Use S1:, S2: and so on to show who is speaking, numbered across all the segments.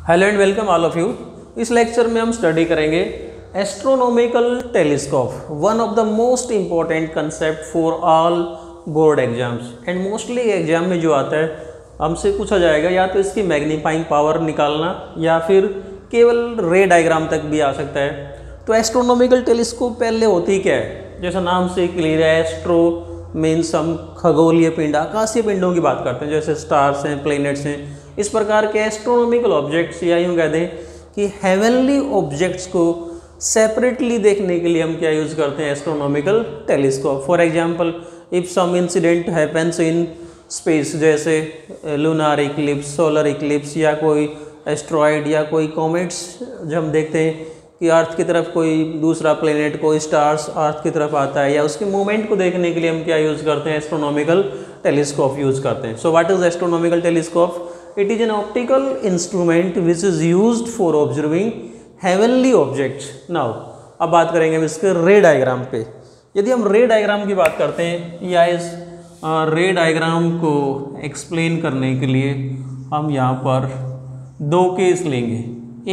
S1: Hello and welcome all of you. इस lecture में हम स्टडी करेंगे astronomical telescope, one of the most important concept for all board exams and mostly exam में जो आता है हमसे पूछा जाएगा या तो इसकी मैग्नीफाइंग पावर निकालना या फिर केवल रे डायग्राम तक भी आ सकता है। तो एस्ट्रोनॉमिकल टेलीस्कोप पहले होती क्या है, जैसा नाम से क्लियर है, एस्ट्रो मीन्स हम खगोलीय पिंड, आकाशीय पिंडों की बात करते हैं, जैसे स्टार्स हैं, प्लैनेट्स हैं। इस प्रकार के एस्ट्रोनॉमिकल ऑब्जेक्ट्स या यूँ कहते हैं कि हेवनली ऑब्जेक्ट्स को सेपरेटली देखने के लिए हम क्या यूज़ करते हैं, astronomical telescope. For example if some incident happens in space, जैसे लूनार इक्लिप्स, सोलर इक्लिप्स या कोई एस्ट्रॉयड या कोई कॉमेट्स, जब हम देखते हैं कि अर्थ की तरफ कोई दूसरा प्लेनेट, कोई स्टार्स अर्थ की तरफ आता है, या उसके मूवमेंट को देखने के लिए हम क्या यूज़ करते हैं, एस्ट्रोनॉमिकल टेलीस्कोप यूज़ करते हैं। सो what is astronomical telescope? It is an optical instrument which is used for observing heavenly objects. Now, अब बात करेंगे हम इसके रे डायग्राम पे। यदि हम रे डायग्राम की बात करते हैं या इस रे डायग्राम को एक्सप्लेन करने के लिए हम यहाँ पर दो केस लेंगे।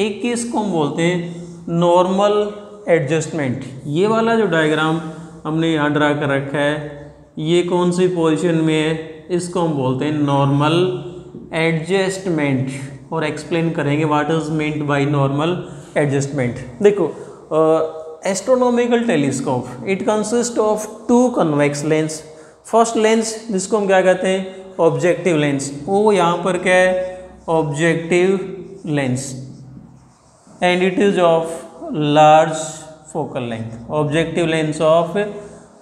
S1: एक केस को हम बोलते हैं नॉर्मल एडजस्टमेंट। ये वाला जो डायग्राम हमने यहाँ ड्रा कर रखा है, ये कौन सी पोजीशन में है, इसको हम बोलते हैं नॉर्मल एडजस्टमेंट, और एक्सप्लेन करेंगे what is meant by normal adjustment. देखो, astronomical telescope it consist of two convex lens. First lens जिसको हम क्या कहते हैं, ऑब्जेक्टिव लेंस, वो यहाँ पर क्या है, objective lens, and it is of large focal length, objective lens of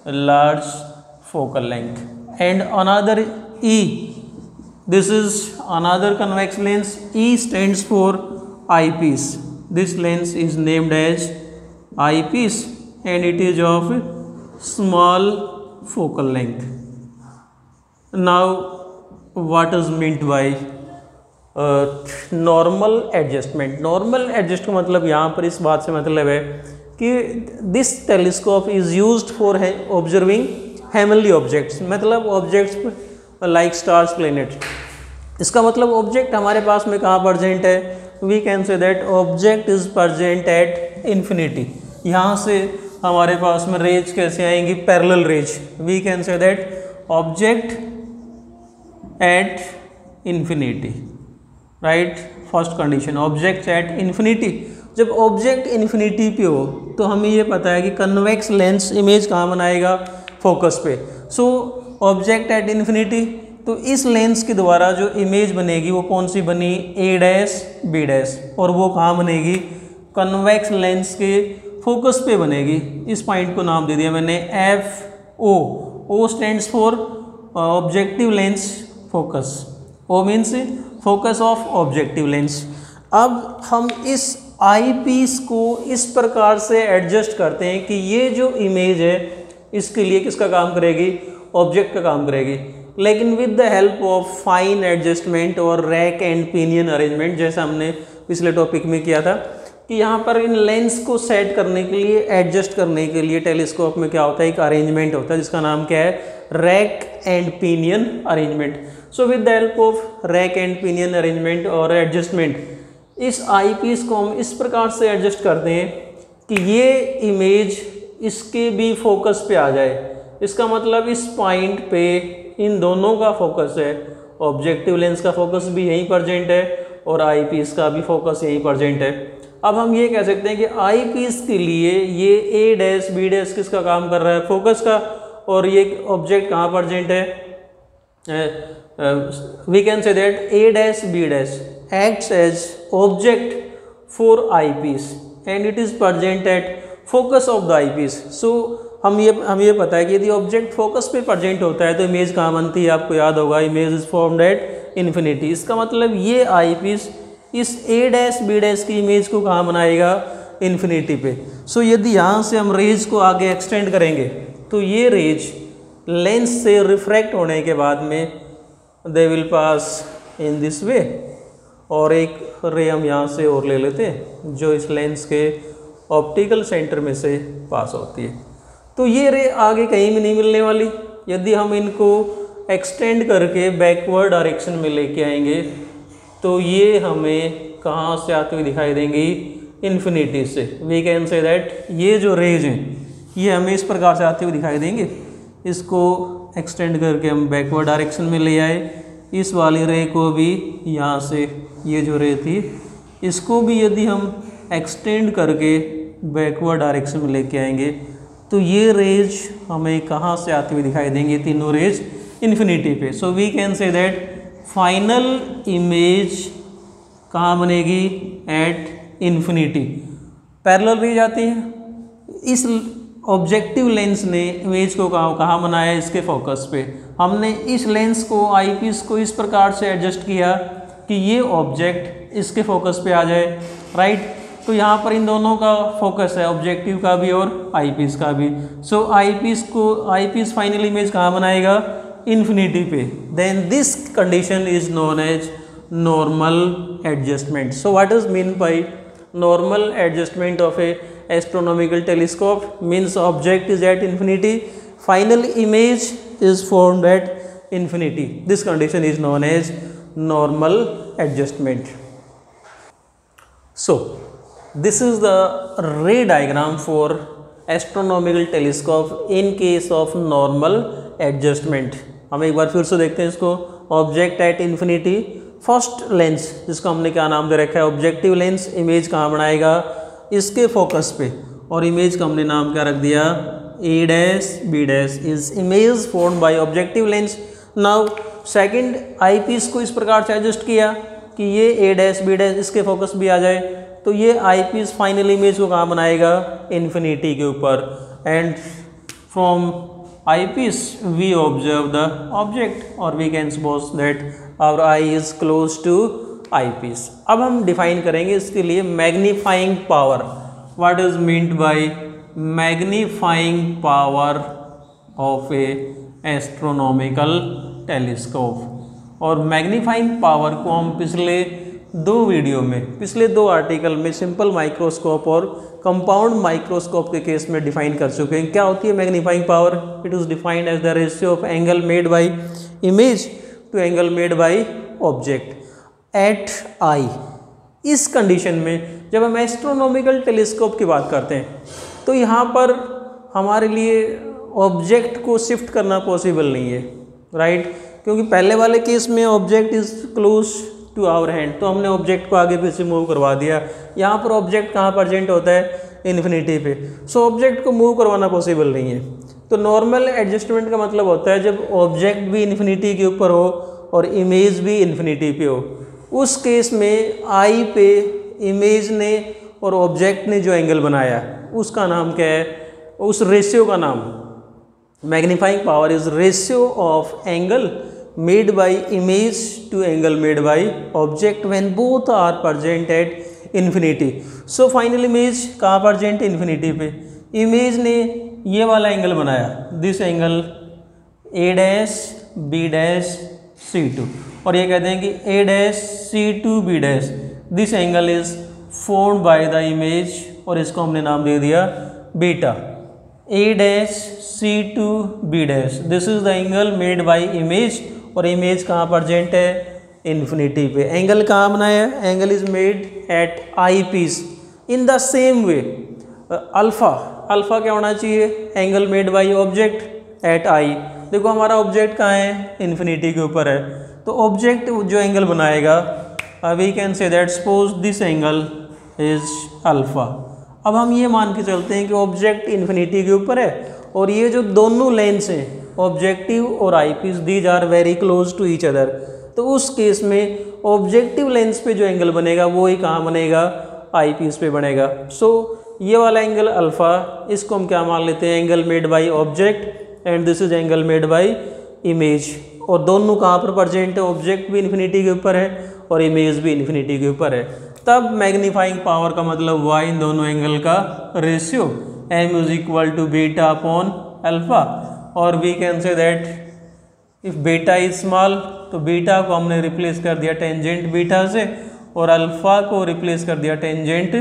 S1: large focal length. And another E, this is another convex lens. E stands for eyepiece. This lens is named as eyepiece and it is of small focal length. Now what is meant by normal adjustment? Normal adjust का मतलब यहाँ पर इस बात से मतलब है कि this telescope is used for observing heavenly objects, मतलब ऑब्जेक्ट्स लाइक स्टार्स, प्लेनेट। इसका मतलब ऑब्जेक्ट हमारे पास में कहाँ प्रेजेंट है, we can say that object is present at infinity. यहाँ से हमारे पास में रेज कैसे आएंगी, parallel rays. We can say that object at infinity, right. First condition, object at infinity. जब ऑब्जेक्ट इन्फिनिटी पे हो तो हमें ये पता है कि कन्वेक्स लेंस इमेज कहाँ बनाएगा, फोकस पे। सो ऑब्जेक्ट एट इन्फिनिटी, तो इस लेंस के द्वारा जो इमेज बनेगी वो कौन सी बनी, ए डैश बी डैश, और वो कहाँ बनेगी, कन्वेक्स लेंस के फोकस पे बनेगी। इस पॉइंट को नाम दे दिया मैंने F O. O stands for objective lens focus, O means focus of objective lens. अब हम इस आई पीस को इस प्रकार से एडजस्ट करते हैं कि ये जो इमेज है इसके लिए किसका काम करेगी, ऑब्जेक्ट का काम करेगी, लेकिन with the help of fine adjustment और रैक एंड पिनियन अरेंजमेंट, जैसा हमने पिछले टॉपिक में किया था कि यहाँ पर इन लेंस को सेट करने के लिए, एडजस्ट करने के लिए टेलीस्कोप में क्या होता है, एक अरेंजमेंट होता है जिसका नाम क्या है, rack and pinion arrangement. So with the help of rack and pinion arrangement और एडजस्टमेंट, इस आई पीस को हम इस प्रकार से एडजस्ट करते हैं कि ये इमेज इसके भी फोकस पे आ जाए। इसका मतलब इस पॉइंट पे इन दोनों का फोकस है, ऑब्जेक्टिव लेंस का फोकस भी यहीं प्रेजेंट है और आई पीस का भी फोकस यहीं प्रेजेंट है। अब हम ये कह सकते हैं कि आई पीस के लिए ये ए डैश बी डैश किसका काम कर रहा है, फोकस का, और ये ऑब्जेक्ट कहाँ प्रेजेंट है, we can say that A dash B dash acts as object for eyepiece and it is present at focus of the eyepiece. So हम ये पता है कि यदि ऑब्जेक्ट फोकस पे प्रेजेंट होता है तो इमेज कहाँ बनती है, आपको याद होगा, image is formed at infinity. इसका मतलब ये आई पीस इस ए डैश बी डैश की इमेज को कहाँ बनाएगा, इन्फिनिटी पे। सो यदि यहाँ से हम रेज को आगे एक्सटेंड करेंगे तो ये रेज लेंस से रिफ्रैक्ट होने के बाद में they will pass in this way, और एक रे हम यहाँ से और ले लेते हैं जो इस लेंस के ऑप्टिकल सेंटर में से पास होती है। तो ये रे आगे कहीं भी नहीं मिलने वाली। यदि हम इनको एक्सटेंड करके बैकवर्ड डायरेक्शन में लेके आएंगे तो ये हमें कहाँ से आते हुए दिखाई देंगी, इन्फिनिटी से। वी कैन से दैट ये जो रेज हैं ये हमें इस प्रकार से आते हुए दिखाई देंगे। इसको एक्सटेंड करके हम बैकवर्ड डायरेक्शन में ले आए, इस वाली रे को भी यहाँ से ये जो रे थी इसको भी यदि हम एक्सटेंड करके बैकवर्ड डायरेक्शन में लेके आएंगे तो ये रेज हमें कहाँ से आते हुए दिखाई देंगे, तीनों रेज इन्फिनिटी पे। So we can say that final image कहाँ बनेगी, एट इन्फिनिटी। पैरेलल रेज आती हैं। इस ऑब्जेक्टिव लेंस ने इमेज को कहाँ बनाया, इसके फोकस पे। हमने इस लेंस को, आईपीस को इस प्रकार से एडजस्ट किया कि ये ऑब्जेक्ट इसके फोकस पे आ जाए, राइट। तो यहाँ पर इन दोनों का फोकस है, ऑब्जेक्टिव का भी और आईपीस का भी। सो आईपीस फाइनल इमेज कहाँ बनाएगा, इन्फिनिटी पे। Then this condition is known as normal adjustment. So what is mean by normal adjustment of a astronomical telescope? Means object is at infinity, final image is formed at infinity. This condition is known as normal adjustment. So this is the ray diagram for astronomical telescope in case of normal adjustment. हम एक बार फिर से देखते हैं इसको। Object at infinity, first lens जिसको हमने क्या नाम दे रखा है, ऑब्जेक्टिव लेंस। इमेज कहाँ बनाएगा, इसके फोकस पे, और इमेज का हमने नाम क्या रख दिया, A dash B dash is image formed by objective lens. Now second eyepiece को इस प्रकार से एडजस्ट किया कि ये ए डैश बी डैश इसके फोकस भी आ जाए, तो ये आईपीस फाइनल इमेज को कहाँ बनाएगा, इन्फिनिटी के ऊपर। And from eyepiece we observe the object, और we can suppose that our eye is close to eyepiece. अब हम डिफाइन करेंगे इसके लिए magnifying power. What is meant by magnifying power of a astronomical telescope. और magnifying power को हम पिछले दो आर्टिकल में सिंपल माइक्रोस्कोप और कंपाउंड माइक्रोस्कोप के केस में डिफाइन कर चुके हैं। क्या होती है magnifying power? It is defined as the ratio of angle made by image to angle made by object at eye. इस कंडीशन में जब हम एस्ट्रोनॉमिकल टेलीस्कोप की बात करते हैं तो यहाँ पर हमारे लिए ऑब्जेक्ट को शिफ्ट करना पॉसिबल नहीं है, राइट। क्योंकि पहले वाले केस में object is close to our hand, तो हमने ऑब्जेक्ट को आगे पीछे मूव करवा दिया। यहाँ पर ऑब्जेक्ट कहाँ प्रेजेंट होता है, इन्फिनिटी पे। सो ऑब्जेक्ट को मूव करवाना पॉसिबल नहीं है। तो नॉर्मल एडजस्टमेंट का मतलब होता है जब ऑब्जेक्ट भी इन्फिनिटी के ऊपर हो और इमेज भी इन्फिनिटी पे हो। उस केस में आई पे इमेज ने और ऑब्जेक्ट ने जो एंगल बनाया उसका नाम क्या है, उस रेशियो का नाम magnifying power is ratio of angle made by image to angle made by object when both are present at infinity. So final image कहाँ प्रेजेंट, इन्फिनिटी पे। इमेज ने ये वाला एंगल बनाया, this angle A dash B dash C2, और ये कहते हैं कि A dash C2 B dash, this angle is formed by the image, और इसको हमने नाम दे दिया beta. A dash C2 B dash, this is the angle made by image, और इमेज कहाँ प्रेजेंट है, इन्फिनिटी पे। एंगल कहाँ बनाया, angle is made at eyepiece. In the same way alpha क्या होना चाहिए, angle made by object at eye. देखो हमारा ऑब्जेक्ट कहाँ है, इन्फिनिटी के ऊपर है, तो ऑब्जेक्ट जो एंगल बनाएगा, we can say that suppose this angle is alpha. अब हम ये मान के चलते हैं कि ऑब्जेक्ट इन्फिनिटी के ऊपर है और ये जो दोनों लेंस हैं ऑब्जेक्टिव और eyepiece, these are very close to each other. तो उस केस में ऑब्जेक्टिव लेंस पे जो एंगल बनेगा वो ही कहाँ बनेगा, आईपीस पे बनेगा। सो ये वाला एंगल अल्फा, इसको हम क्या मान लेते हैं, angle made by object, and this is angle made by image. और दोनों कहाँ पर प्रेजेंट है, ऑब्जेक्ट भी इन्फिनिटी के ऊपर है और इमेज भी इन्फिनिटी के ऊपर है। तब मैग्नीफाइंग पावर का मतलब हुआ इन दोनों एंगल का ratio, m is equal to beta upon alpha. और we can say that if beta is small, तो बीटा को हमने रिप्लेस कर दिया टेंजेंट बीटा से, और अल्फा को रिप्लेस कर दिया टेंजेंट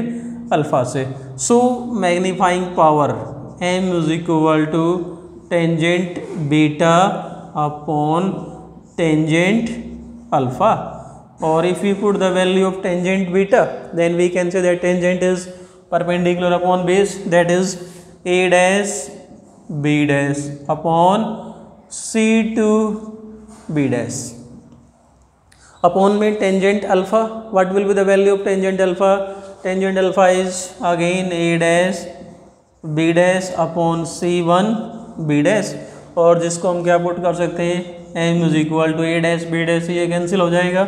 S1: अल्फा से। So magnifying power m is equal to tangent beta upon tangent alpha. or if we put the value of tangent beta, then we can say that tangent is perpendicular upon base, that is a dash b dash upon c to b dash. Upon में tangent alpha, what will be the value of tangent alpha? Tangent alpha is again a dash b dash upon c1 b dash, और जिसको हम क्या put कर सकते हैं, m is equal to a dash b dash, ये cancel हो जाएगा,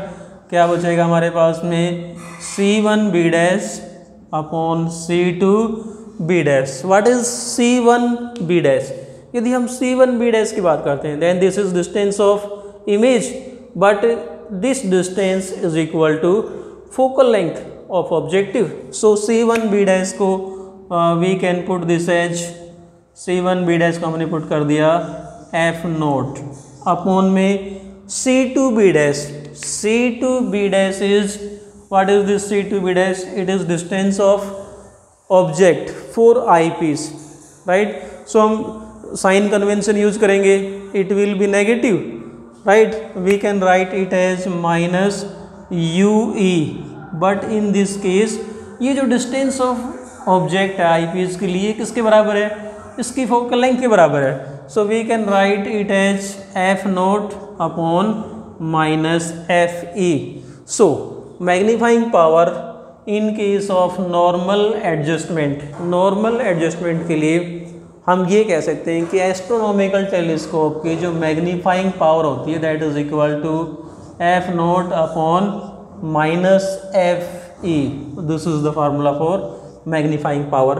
S1: क्या बचेगा हमारे पास में c1 b dash upon c2 b dash. What is c1 b dash? यदि हम c1 b डैश की बात करते हैं, then this is distance of image, but this distance is equal to focal length of objective. So c1 b dash को we can put this as c1 b dash को हमने put कर दिया f naught upon में c2 b dash. c2 b dash is, what is this c2 b dash? It is distance of object for eyepiece, right. So हम sign convention use करेंगे, it will be negative, right. We can write it as minus UE, but in this case ये जो distance of object है आई piece के लिए किसके बराबर है? इसकी फोकल लेंथ के बराबर है. So we can write it as f naught upon minus FE. So magnifying power in case of normal adjustment, normal adjustment के लिए हम ये कह सकते हैं कि एस्ट्रोनॉमिकल टेलीस्कोप की जो मैग्नीफाइंग पावर होती है, that is equal to f naught upon minus FE. This is the formula for magnifying power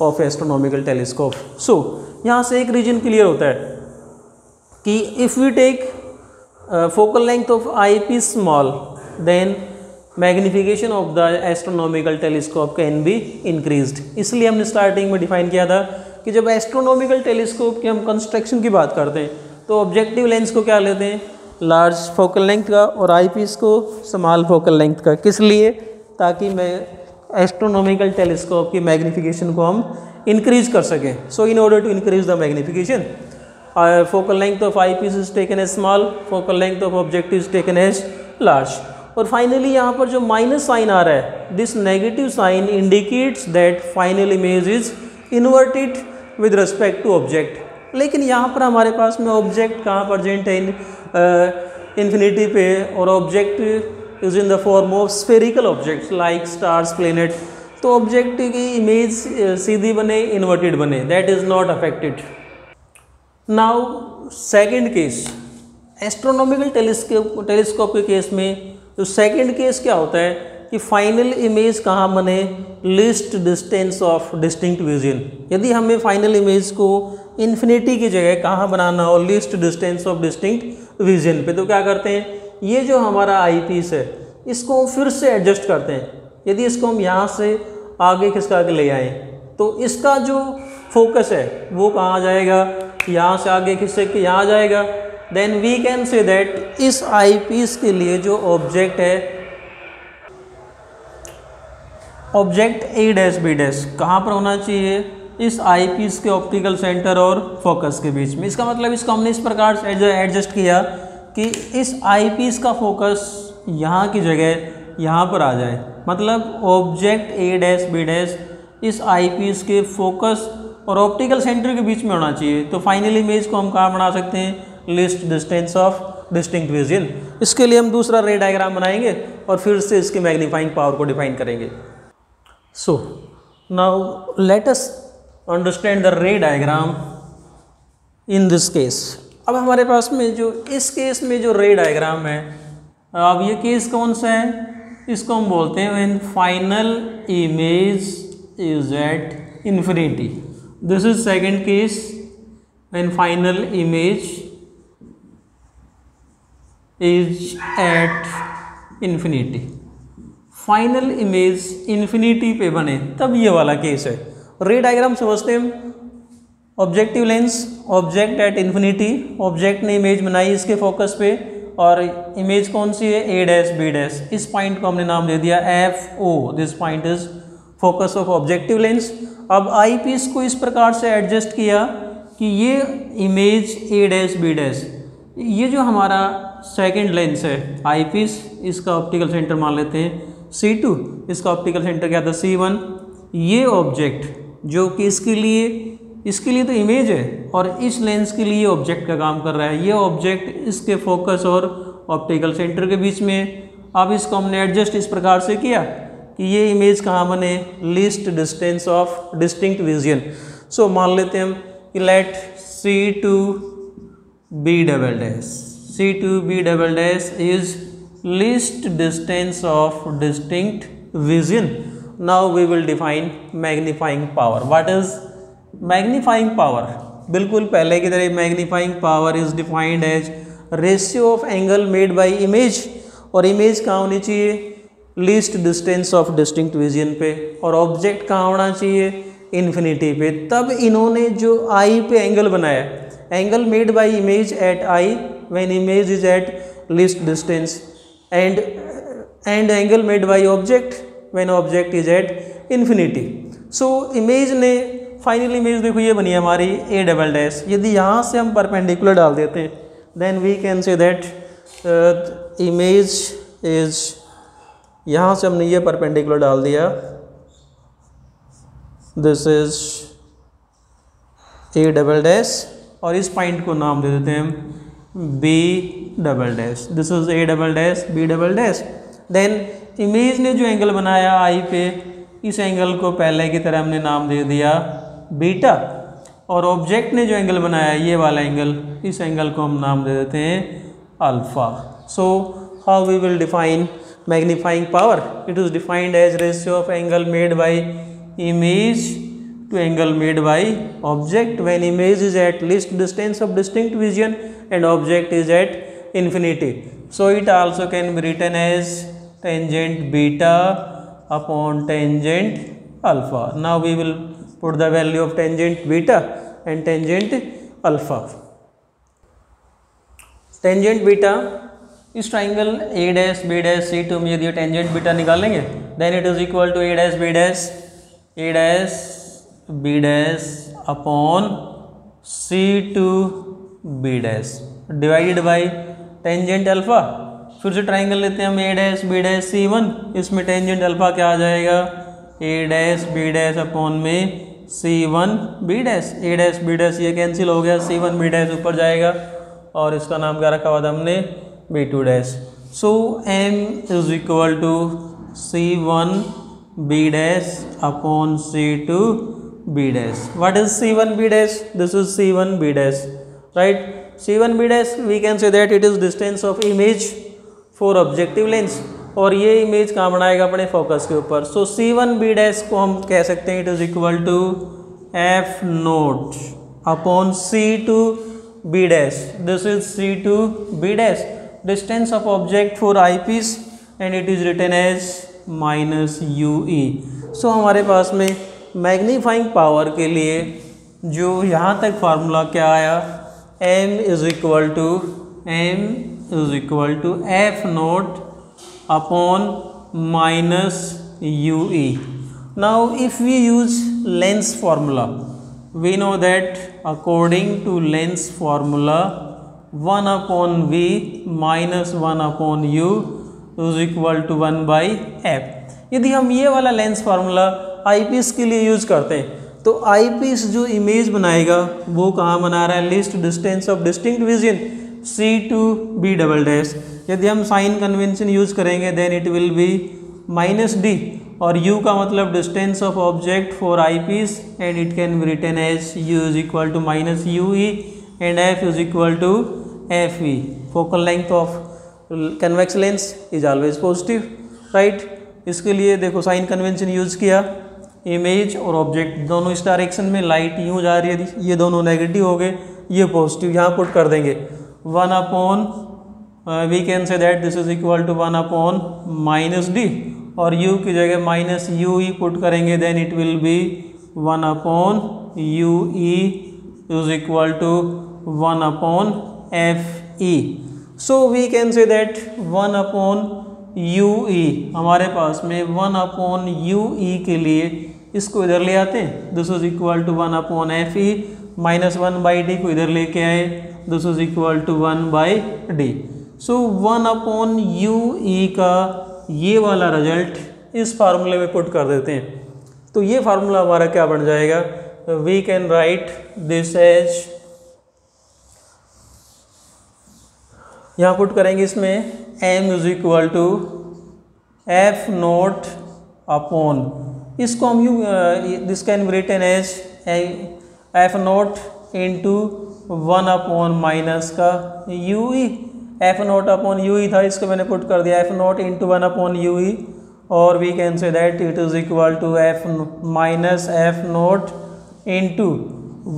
S1: of astronomical telescope. So यहाँ से एक रीजन क्लियर होता है कि if we take focal length of eyepiece small, then magnification of the astronomical telescope can be increased. इसलिए हमने starting में define किया था कि जब एस्ट्रोनॉमिकल टेलीस्कोप की हम कंस्ट्रक्शन की बात करते हैं तो ऑब्जेक्टिव लेंस को क्या लेते हैं? लार्ज फोकल लेंथ का, और आई पीस को स्मॉल फोकल लेंथ का. किस लिए? ताकि मैं एस्ट्रोनॉमिकल टेलीस्कोप की मैग्निफिकेशन को हम इंक्रीज कर सकें. So in order to increase the magnification, focal length of eyepiece is taken as small, focal length of object is taken as large. और फाइनली यहाँ पर जो माइनस साइन आ रहा है, this negative sign indicates that final image is inverted with respect to object. लेकिन यहाँ पर हमारे पास में ऑब्जेक्ट कहाँ प्रेजेंट है? इन्फिनिटी पे, और object is in the form of spherical objects like stars, planet. तो ऑब्जेक्ट की इमेज सीधी बने, इन्वर्टेड बने, that is not affected. Now second case, astronomical telescope के केस में तो सेकेंड केस क्या होता है कि फाइनल इमेज कहाँ बने? Least distance of distinct vision. यदि हमें फाइनल इमेज को इन्फिनिटी की जगह कहाँ बनाना हो? Least distance of distinct vision पे. तो क्या करते हैं, ये जो हमारा आई पीस है इसको फिर से एडजस्ट करते हैं. यदि इसको हम यहाँ से आगे खिसका के ले आएँ तो इसका जो फोकस है वो कहाँ जाएगा? यहाँ से आगे खिसक के यहाँ जाएगा. Then we can say that इस आई पीस के लिए जो ऑब्जेक्ट है, object A dash B dash कहाँ पर होना चाहिए? इस आई पीस के ऑप्टिकल सेंटर और फोकस के बीच में. इसका मतलब इसको हमने इस प्रकार से एडजस्ट किया कि इस आई पीस का फोकस यहाँ की जगह यहाँ पर आ जाए. मतलब object A dash B dash इस आई पीस के फोकस और ऑप्टिकल सेंटर के बीच में होना चाहिए. तो फाइनल इमेज को हम कहाँ बना सकते हैं? Least distance of distinct vision. इसके लिए हम दूसरा रे डायग्राम बनाएंगे और फिर से इसकी मैग्नीफाइंग पावर को डिफाइन करेंगे. So now let us understand the रे डायग्राम इन दिस केस. अब हमारे पास में जो इस केस में जो रे डायग्राम है, अब ये केस कौन सा है? इसको हम बोलते हैं when final image is at infinity. This is second case, when final image is at infinity. Final image infinity पे बने तब ये वाला केस है. रे डायग्राम समझते हैं. Objective lens, object at infinity, object ने इमेज बनाई इसके फोकस पे, और इमेज कौन सी है? ए डैश बी डैश. इस पॉइंट को हमने नाम दे दिया FO. This point is focus of objective lens. अब आई पीस को इस प्रकार से एडजस्ट किया कि ये image A dash B dash ये जो हमारा सेकंड लेंस है आई पीस, इसका ऑप्टिकल सेंटर मान लेते हैं C2, इसका ऑप्टिकल सेंटर क्या था C1। ये ऑब्जेक्ट जो कि इसके लिए तो इमेज है और इस लेंस के लिए ऑब्जेक्ट का काम कर रहा है। ये ऑब्जेक्ट इसके फोकस और ऑप्टिकल सेंटर के बीच में। अब इसको हमने एडजस्ट इस प्रकार से किया कि ये इमेज कहाँ बने, least distance of distinct vision. So मान लेते हैं हम कि let C2B double dash is least distance of distinct vision. Now we will define magnifying power. What is magnifying power? बिल्कुल पहले की तरह magnifying power is defined as ratio of angle made by image, और image कहाँ होनी चाहिए, least distance of distinct vision पे, और ऑब्जेक्ट कहाँ होना चाहिए, इन्फिनिटी पे। तब इन्होंने जो आई पे एंगल बनाया, angle made by image at eye when image is at least distance, and angle made by object when object is at infinity. So image ने फाइनल इमेज देखो ये बनी है हमारी A डबल डैश। यदि यहाँ से हम परपेंडिकुलर डाल देते हैं then we can say that image is, यहाँ से हमने ये परपेंडिकुलर डाल दिया, this is A double dash, और इस पॉइंट को नाम दे देते हैं हम B double dash. This is A double dash B double dash. Then image ने जो एंगल बनाया आई पे, इस एंगल को पहले की तरह हमने नाम दे दिया बीटा, और ऑब्जेक्ट ने जो एंगल बनाया ये वाला एंगल, इस एंगल को हम नाम दे देते हैं alpha. So how we will define magnifying power? It is defined as ratio of angle made by image to angle made by object when image is at least distance of distinct vision and object is at infinity. So it also can be written as tangent beta upon tangent alpha. Now we will put the value of tangent beta and tangent alpha. Tangent beta, इस triangle A dash B dash C2 में यदि tangent beta निकालेंगे then it is equal to A dash B dash upon C2B dash divided by tangent alpha. फिर से triangle लेते हैं हम A dash B dash C1, इसमें टेंजेंट अल्फा क्या आ जाएगा, A dash B dash upon में C1B dash. A dash B dash ये कैंसिल हो गया, C1B डैश ऊपर जाएगा और इसका नाम क्या रखा हुआ था हमने, B2 dash. So M is equal to C1B dash upon C2B dash. What is C1B dash? This is C1B dash, right? C1B dash we can say that it is distance of image for objective lens, और ये image कहाँ बनाएगा, अपने focus के ऊपर। सो C1B dash को हम कह सकते हैं it is equal to F naught upon C2B dash. This is C2B dash, distance of object for eyepiece and it is written as minus UE. So हमारे पास में मैग्नीफाइंग पावर के लिए जो यहाँ तक फार्मूला क्या आया, M is equal to F naught upon minus UE. Now if we use lens formula, we know that according to lens formula 1 upon V minus 1 upon U is equal to 1 by F। यदि हम ये वाला lens formula eyepiece के लिए use करते हैं तो eyepiece जो इमेज बनाएगा वो कहाँ बना रहा है, least distance of distinct vision C2B double dash. यदि हम साइन कन्वेंशन यूज करेंगे then it will be minus D, और U का मतलब distance of object for eyepiece and it can be written as U is equal to minus UE and F is equal to FE। Focal length of convex lens is always positive, right. इसके लिए देखो sign convention use किया, image और object दोनों इस direction में, light यूँ जा रही है, ये दोनों नेगेटिव हो गए, ये पॉजिटिव, यहाँ पुट कर देंगे 1 upon, we can say that this is equal to 1 upon minus D, और U की जगह माइनस UE पुट करेंगे then it will be 1 upon UE is equal to 1 upon FE. So we can say that 1 upon UE, हमारे पास में 1 upon UE के लिए इसको इधर ले आते हैं, this is equal to 1 upon FE, minus 1 by D को इधर लेके आए, this is equal to 1/d। So 1/u(e) का ये वाला रिजल्ट इस फार्मूले में पुट कर देते हैं। तो ये फार्मूला हमारा क्या बन जाएगा, we can write this as, यहाँ पुट करेंगे इसमें m is equal to F naught upon, इसको हम U, this can be written as F naught into 1/- का ue, F naught upon ue था, इसको मैंने पुट कर दिया एफ नोट इंटू 1/ue, और we can say that it is equal to F naught into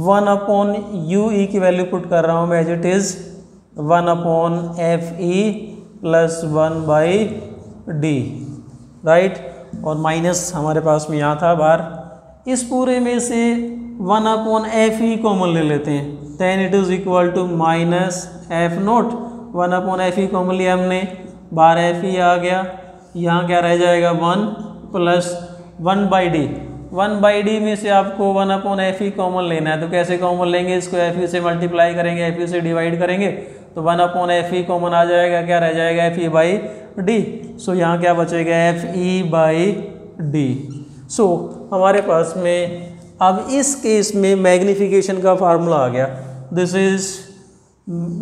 S1: 1/ue की value put कर रहा हूँ मैं as it is 1/fe plus 1/d, right. और माइनस हमारे पास में यहाँ था बाहर। इस पूरे में से 1/fe कॉमन ले लेते हैं, then it is equal to minus F naught, 1/fe common लिया हमने, बाहर fe आ गया, यहाँ क्या रह जाएगा 1 प्लस 1/d। 1/d में से आपको 1/fe कॉमन लेना है, तो कैसे कॉमन लेंगे, इसको fe से मल्टीप्लाई करेंगे, fe से डिवाइड करेंगे, तो 1/fe कॉमन आ जाएगा, क्या रह जाएगा fe/d। सो यहाँ क्या बचेगा fe/d। सो हमारे पास में अब इस केस में मैग्निफिकेशन का फार्मूला आ गया, this is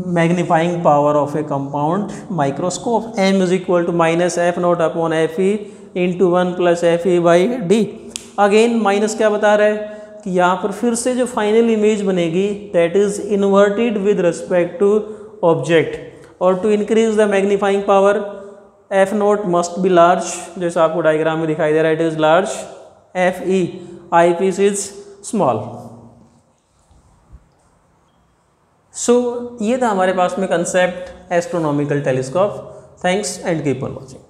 S1: magnifying power of a compound microscope, m is equal to minus F naught upon fe into 1 plus fe/d। Again minus क्या बता रहा है कि यहाँ पर फिर से जो फाइनल इमेज बनेगी that is inverted with respect to object, और to increase the magnifying power f naught must be large, जैसा आपको डायग्राम में दिखाई दे रहा है, it is large, fe eyepiece is small. So ये था हमारे पास में concept astronomical telescope. Thanks and keep on watching.